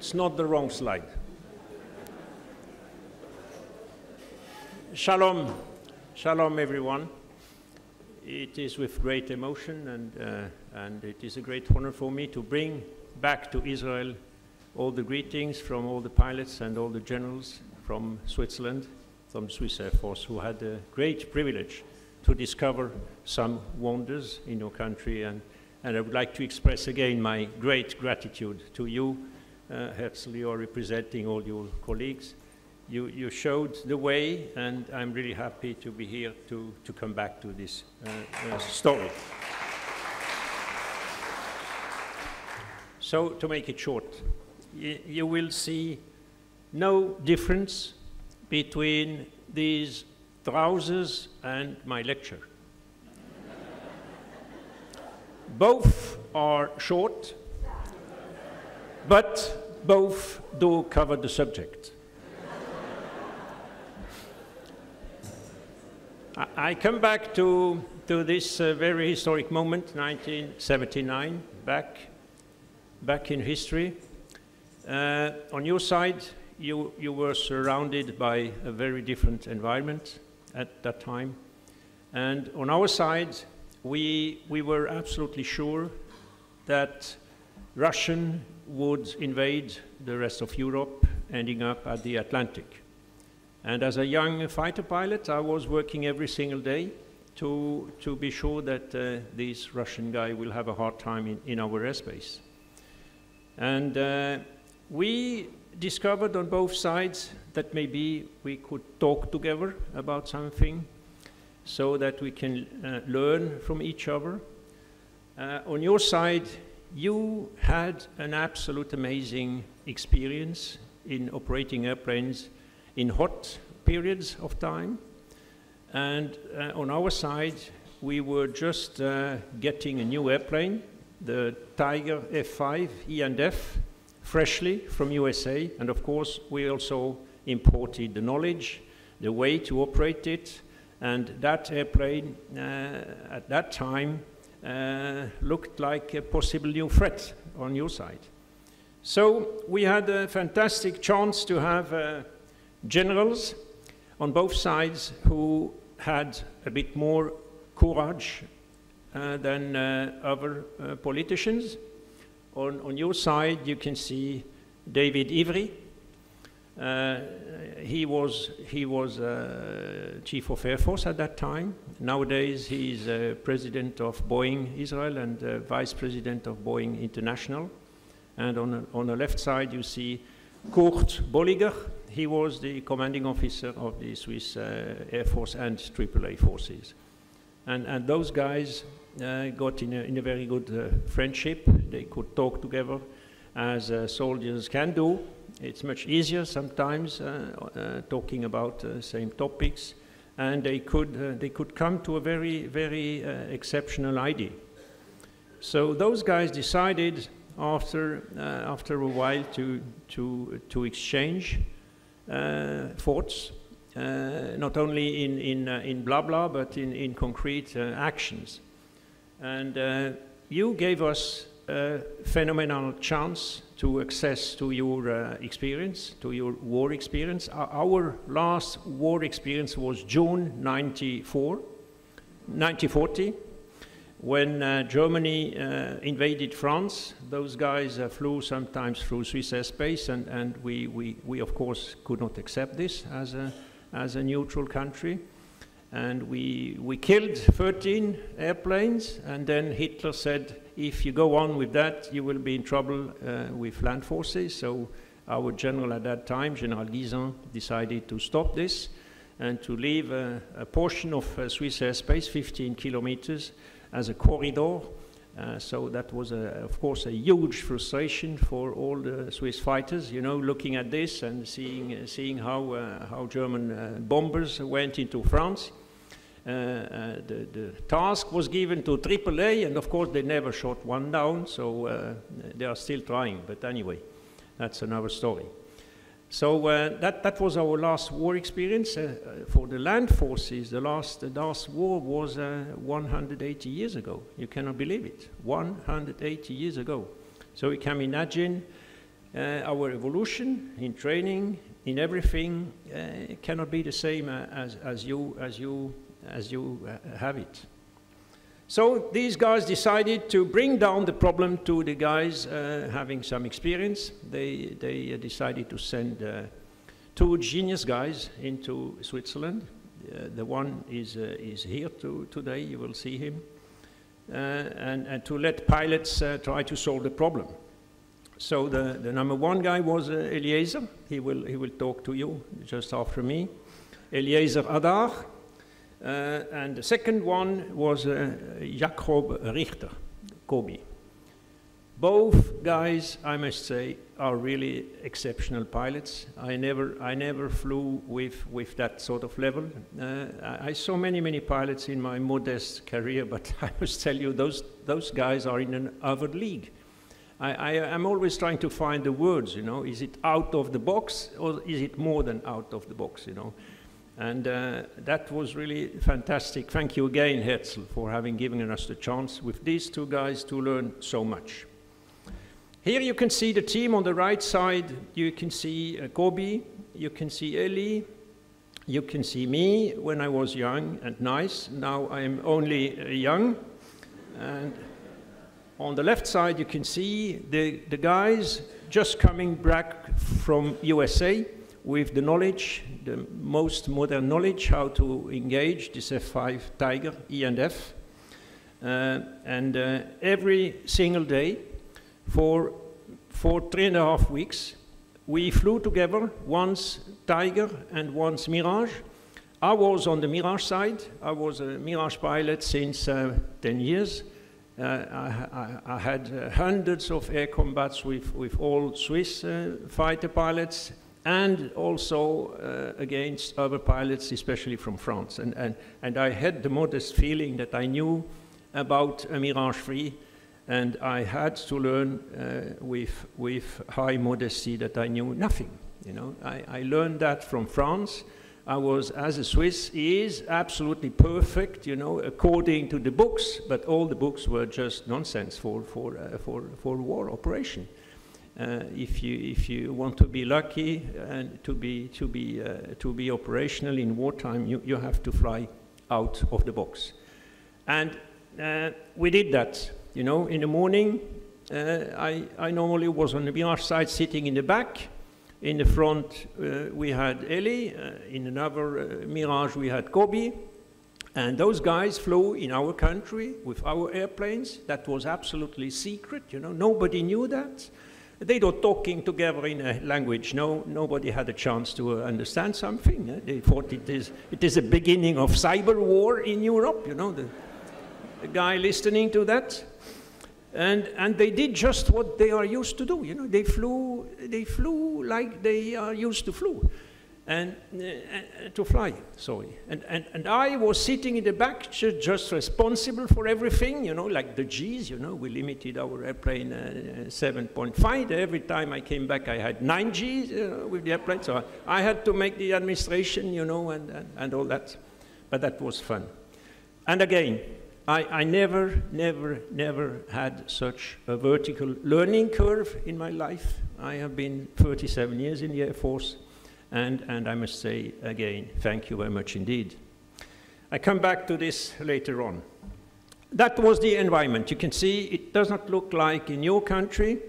It's not the wrong slide. Shalom. Shalom, everyone. It is with great emotion and it is a great honor for me to bring back to Israel all the greetings from all the pilots and all the generals from Switzerland, from the Swiss Air Force, who had the great privilege to discover some wonders in your country. And I would like to express again my great gratitude to you, Herzl, you are representing all your colleagues. You showed the way, and I'm really happy to be here to come back to this story. So, to make it short, you will see no difference between these trousers and my lecture. Both are short, but both do cover the subject. I come back to this very historic moment, 1979, back in history. On your side, you were surrounded by a very different environment at that time. And on our side, we were absolutely sure that Russian would invade the rest of Europe, ending up at the Atlantic. And as a young fighter pilot, I was working every single day to be sure that this Russian guy will have a hard time in our airspace. And we discovered on both sides that maybe we could talk together about something so that we can learn from each other. On your side, you had an absolute amazing experience in operating airplanes in hot periods of time. And on our side, we were just getting a new airplane, the Tiger F5 E&F, freshly from USA. And of course, we also imported the knowledge, the way to operate it. And that airplane, at that time, looked like a possible new threat on your side. So we had a fantastic chance to have generals on both sides who had a bit more courage than other politicians. On your side, you can see David Ivry. He was Chief of Air Force at that time. Nowadays, he's President of Boeing Israel and Vice President of Boeing International. And on the left side, you see Kurt Bolliger. He was the commanding officer of the Swiss Air Force and AAA forces. And those guys got in a very good friendship. They could talk together as soldiers can do. It's much easier sometimes talking about same topics. And they could come to a very, very exceptional idea. So those guys decided after a while to exchange thoughts, not only in blah blah, but in concrete actions. And you gave us a phenomenal chance to access to your experience, to your war experience. Our last war experience was June 1940. When Germany invaded France, those guys flew sometimes through Swiss airspace, and we of course could not accept this as a neutral country. And we killed 13 airplanes, and then Hitler said, if you go on with that, you will be in trouble with land forces. So our general at that time, General Guisan, decided to stop this and to leave a portion of Swiss airspace, 15 kilometers, as a corridor. So that was, of course, a huge frustration for all the Swiss fighters, you know, looking at this and seeing how German bombers went into France. The task was given to AAA, and of course they never shot one down, so they are still trying. But anyway, that's another story. So that was our last war experience. For the land forces, the last war was 180 years ago. You cannot believe it, 180 years ago. So you can imagine our evolution in training, in everything, cannot be the same as you have it. So these guys decided to bring down the problem to the guys having some experience. They decided to send 2 genius guys into Switzerland. The one is here today, you will see him. And to let pilots try to solve the problem. So the number 1 guy was Eliezer. He will talk to you just after me. Eliezer Adar. And the second one was Jakob Richter, Kobi. Both guys, I must say, are really exceptional pilots. I never flew with that sort of level. I saw many pilots in my modest career, but I must tell you, those guys are in another league. I'm always trying to find the words, you know. Is it out of the box, or is it more than out of the box, you know? And that was really fantastic. Thank you again, Herzl, for having given us the chance with these 2 guys to learn so much. Here you can see the team on the right side. You can see Kobi, you can see Eli, you can see me when I was young and nice. Now I'm only young. And on the left side you can see the guys just coming back from USA with the knowledge, the most modern knowledge, how to engage this F5 Tiger, E and F. And every single day for 3.5 weeks, we flew together, once Tiger and once Mirage. I was on the Mirage side. I was a Mirage pilot since 10 years. I had hundreds of air combats with all Swiss fighter pilots, and also against other pilots, especially from France. And I had the modest feeling that I knew about a Mirage 3, and I had to learn with high modesty that I knew nothing. You know, I learned that from France. I was, as a Swiss, is absolutely perfect, you know, according to the books, but all the books were just nonsense for war operation. If you want to be lucky and to be operational in wartime, you have to fly out of the box. And we did that. You know, in the morning, I normally was on the Mirage side, sitting in the back. In the front, we had Eli. In another Mirage, we had Kobi. And those guys flew in our country with our airplanes. That was absolutely secret. You know, nobody knew that. They were talking together in a language nobody had a chance to understand something. They thought it is a beginning of cyber war in Europe, you know, the guy listening to that. And they did just what they are used to do, you know. They flew like they are used to flew. And to fly, sorry. And I was sitting in the back, just responsible for everything, you know, like the G's, you know. We limited our airplane 7.5. Every time I came back, I had 9 G's with the airplane. So I had to make the administration, you know, and all that. But that was fun. And again, I never had such a vertical learning curve in my life. I have been 37 years in the Air Force. And I must say, again, thank you very much indeed. I come back to this later on. That was the environment. You can see it does not look like in your country.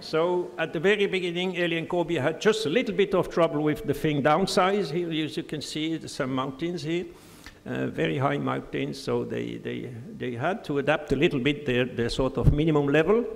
So at the very beginning, Eli and Kobi had just a little bit of trouble with the thing downsize. Here, as you can see, there's some mountains here, very high mountains. So they had to adapt a little bit their sort of minimum level.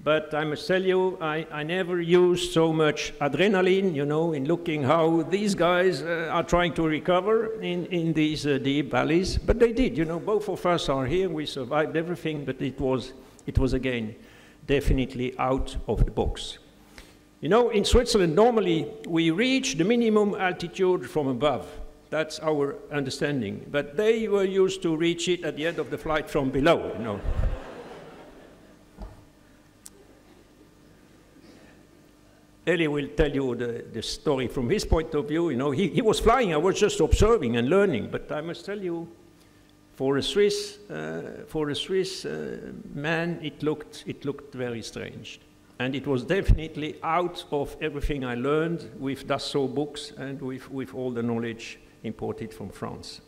But I must tell you, I never used so much adrenaline, you know, in looking how these guys are trying to recover in these deep valleys. But they did, you know, both of us are here, we survived everything, but it was again, definitely out of the box. You know, in Switzerland, normally we reach the minimum altitude from above. That's our understanding. But they were used to reach it at the end of the flight from below, you know. Eli will tell you the story from his point of view. You know, he was flying. I was just observing and learning. But I must tell you, for a Swiss man, it looked very strange. And it was definitely out of everything I learned with Dassault books and with all the knowledge imported from France.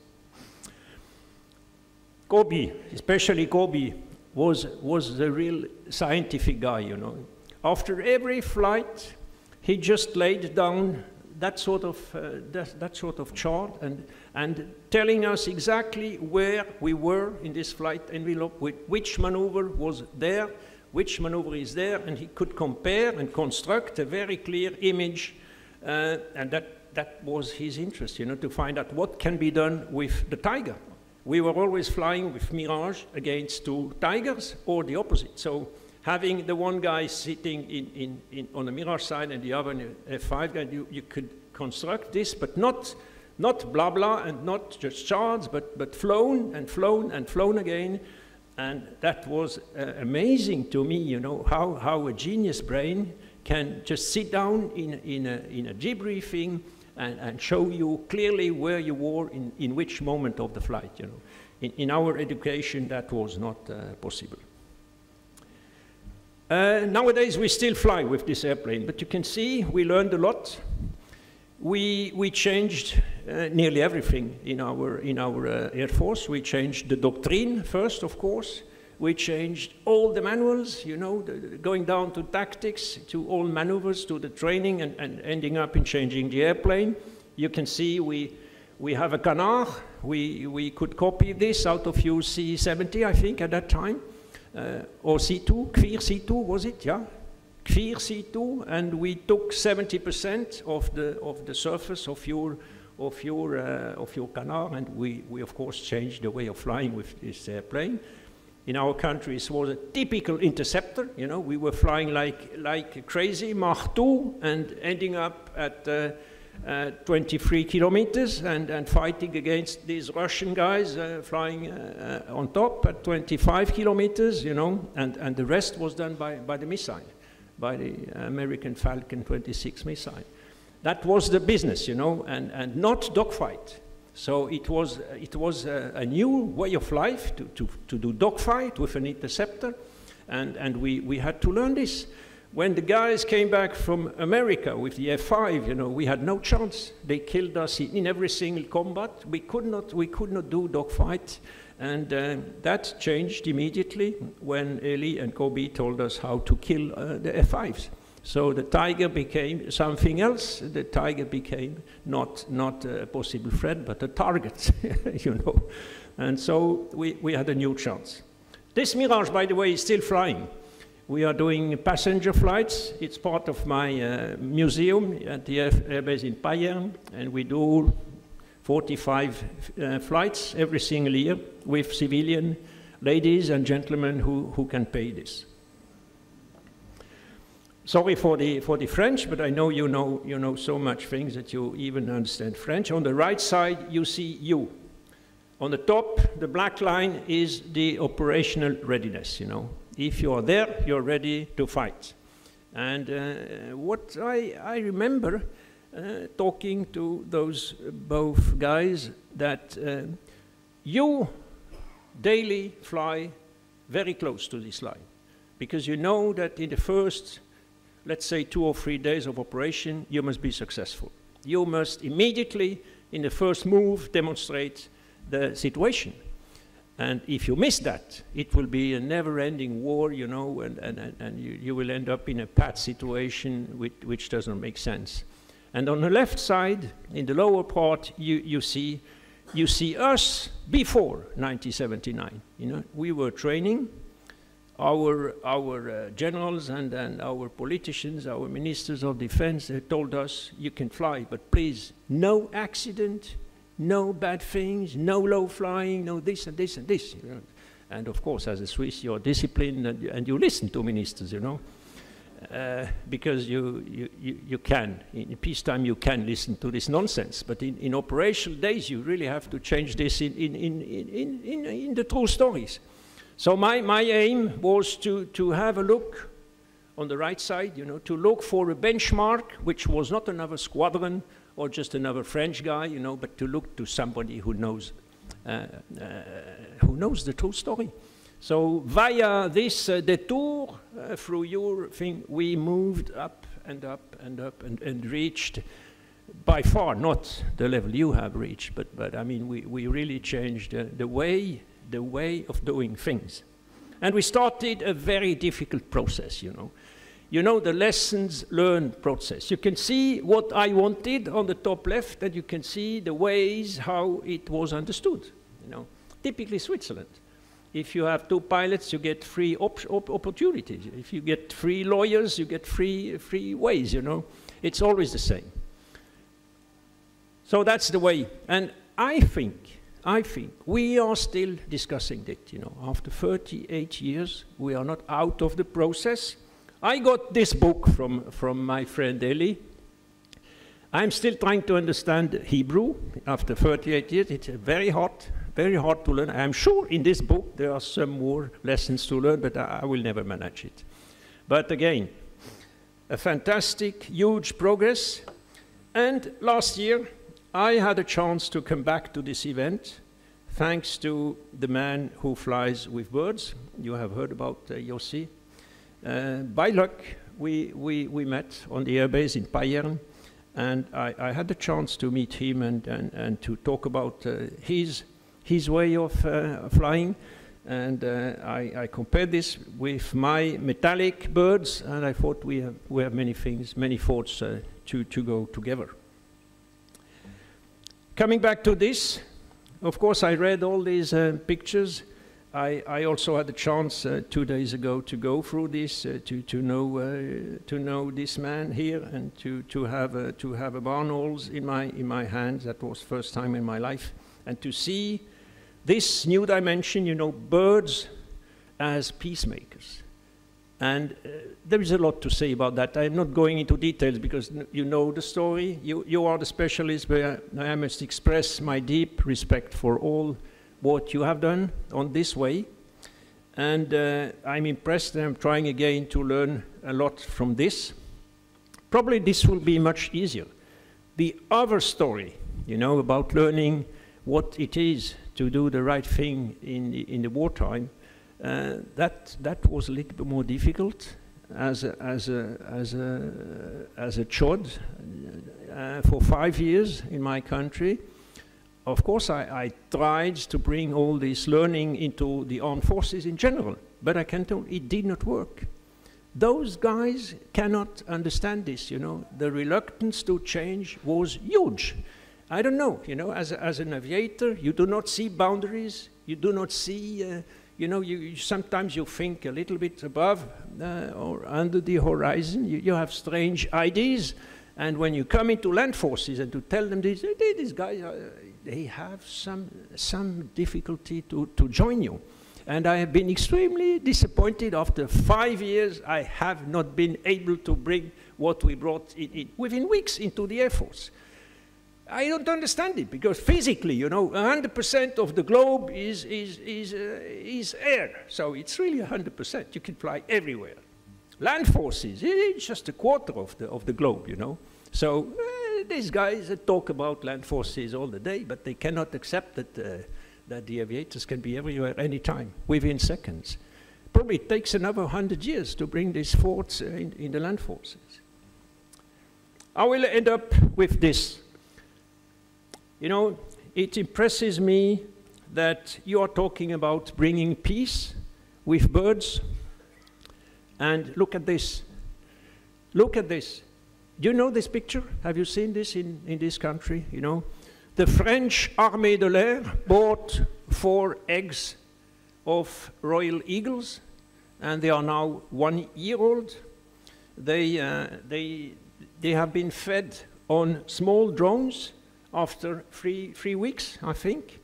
Kobe, especially Kobe, was the real scientific guy, you know. After every flight, he just laid down that sort of chart and telling us exactly where we were in this flight envelope, with which maneuver was there, which maneuver is there, and he could compare and construct a very clear image, and that was his interest, you know, to find out what can be done with the Tiger. We were always flying with Mirage against 2 Tigers, or the opposite. So having the one guy sitting on the Mirage side and the other on the F5 guy, you could construct this, but not blah blah and not just charts, but flown and flown and flown again. And that was amazing to me, you know, how a genius brain can just sit down in a debriefing and show you clearly where you were in which moment of the flight, you know. In our education, that was not possible. Nowadays, we still fly with this airplane, but you can see we learned a lot. We changed nearly everything in our Air Force. We changed the doctrine first, of course. We changed all the manuals, you know, going down to tactics, to all maneuvers, to the training, and ending up in changing the airplane. You can see we have a canard. We could copy this out of UC-70, I think, at that time. Or C2, Kvir C2, was it? Yeah. Kvir C2, and we took 70% of the surface of your canard, and we of course changed the way of flying with this airplane. In our country, it was a typical interceptor. You know, we were flying like crazy, Mach 2, and ending up at 23 kilometers and fighting against these Russian guys flying on top at 25 kilometers, you know, and the rest was done by the missile, by the American Falcon 26 missile. That was the business, you know, and not dogfight. So it was a new way of life to do dogfight with an interceptor, and we had to learn this. When the guys came back from America with the F5, you know, we had no chance. They killed us in every single combat. We could not do dogfight, and that changed immediately when Eli and Kobe told us how to kill the F5s. So the Tiger became something else. The Tiger became not a possible threat, but a target, you know. And so we had a new chance. This Mirage, by the way, is still flying. We are doing passenger flights. It's part of my museum at the airbase in Payerne, and we do 45 flights every single year with civilian ladies and gentlemen who can pay this. Sorry for the French, but I know you know so much things that you even understand French. On the right side, you see you. On the top, the black line is the operational readiness, you know. If you are there, you're ready to fight. And what I remember talking to those both guys, that you daily fly very close to this line, because you know that in the first, let's say, 2 or 3 days of operation, you must be successful. You must immediately, in the first move, demonstrate the situation. And if you miss that, it will be a never-ending war, you know, and you will end up in a pat situation which doesn't make sense. And on the left side, in the lower part, you see us before 1979. You know, we were training. Our generals and our politicians, our ministers of defense, they told us, you can fly, but please, no accident, no bad things, no low flying, no this and this and this. You know? And of course, as a Swiss, you're disciplined and you listen to ministers, you know, because you can. In peacetime, you can listen to this nonsense, but in operational days, you really have to change this in the true stories. So my aim was to have a look on the right side, you know, to look for a benchmark, which was not another squadron or just another French guy, you know, but to look to somebody who knows the true story. So via this detour through your thing, we moved up and up and up and reached, by far not the level you have reached, but I mean, we really changed the way of doing things. And we started a very difficult process, you know. You know, the lessons learned process. You can see what I wanted on the top left, and you can see the ways how it was understood, you know. Typically Switzerland. If you have 2 pilots, you get 3 opportunities. If you get 3 lawyers, you get 3 ways, you know. It's always the same. So that's the way. And I think we are still discussing that, you know. After 38 years, we are not out of the process. I got this book from my friend Eli. I'm still trying to understand Hebrew after 38 years. It's very hard to learn. I'm sure in this book there are some more lessons to learn, but I will never manage it. But again, a fantastic, huge progress. And last year, I had a chance to come back to this event, thanks to the man who flies with birds. You have heard about Yossi. By luck, we met on the airbase in Payerne, and I had the chance to meet him and to talk about his way of flying. And I compared this with my metallic birds, and I thought we have many things, many thoughts to go together. Coming back to this, of course, I read all these pictures. I also had the chance 2 days ago to go through this, to know this man here, and to have a barn holes in my hands. That was first time in my life, and to see this new dimension, you know, birds as peacemakers. And there is a lot to say about that. I'm not going into details because you know the story. You are the specialist, but I must express my deep respect for all what you have done on this way. And I'm impressed, and I'm trying again to learn a lot from this. Probably this will be much easier. The other story, you know, about learning what it is to do the right thing in the wartime, that was a little bit more difficult as a chod for 5 years in my country. Of course, I tried to bring all this learning into the armed forces in general, but I can tell you, it did not work. Those guys cannot understand this, you know. The reluctance to change was huge. I don't know, you know, as an aviator, you do not see boundaries, you do not see, you know, sometimes you think a little bit above or under the horizon, you have strange ideas, and when you come into land forces and to tell them this, these guys, they have some difficulty to join you. And I have been extremely disappointed. After 5 years, I have not been able to bring what we brought within weeks into the Air Force. I don't understand it, because physically, you know, 100% of the globe is air. So it's really 100%. You can fly everywhere. Land forces, it's just a quarter of the globe, you know. So these guys talk about land forces all the day, but they cannot accept that the aviators can be everywhere, anytime, within seconds. Probably it takes another 100 years to bring these thoughts in the land forces. I will end up with this. You know, it impresses me that you are talking about bringing peace with birds. And look at this. Look at this. Do you know this picture? Have you seen this in this country? You know, the French Armée de l'Air bought 4 eggs of royal eagles, and they are now 1 year old. They have been fed on small drones after three weeks, I think,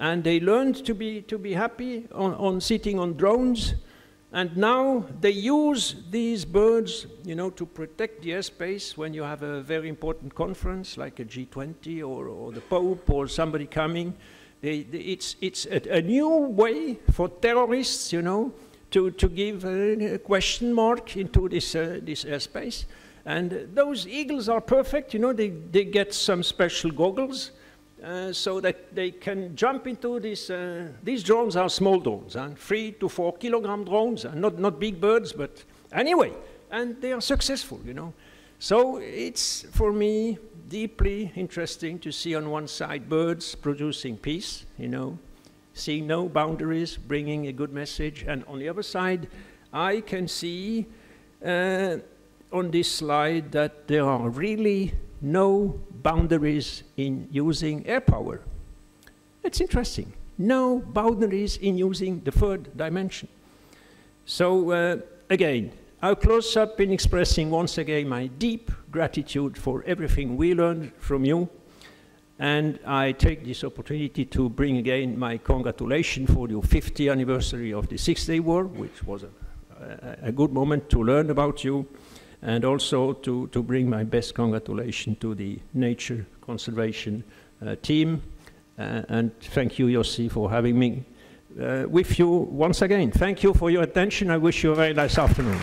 and they learned to be happy on sitting on drones, and now they use these birds, you know, to protect the airspace when you have a very important conference like a G20 or the Pope or somebody coming. It's a new way for terrorists, you know, to give a question mark into this airspace. And those eagles are perfect, you know, they get some special goggles so that they can jump into this. These drones are small drones, 3 to 4 kilogram drones, not big birds, but anyway, and they are successful, you know. So it's, for me, deeply interesting to see on one side birds producing peace, you know, seeing no boundaries, bringing a good message, and on the other side, I can see on this slide that there are really no boundaries in using air power. It's interesting. No boundaries in using the third dimension. So again, I'll close up in expressing once again my deep gratitude for everything we learned from you. And I take this opportunity to bring again my congratulations for the 50th anniversary of the Six-Day War, which was a good moment to learn about you, and also to bring my best congratulations to the nature conservation team. And thank you, Yossi, for having me with you once again. Thank you for your attention. I wish you a very nice afternoon.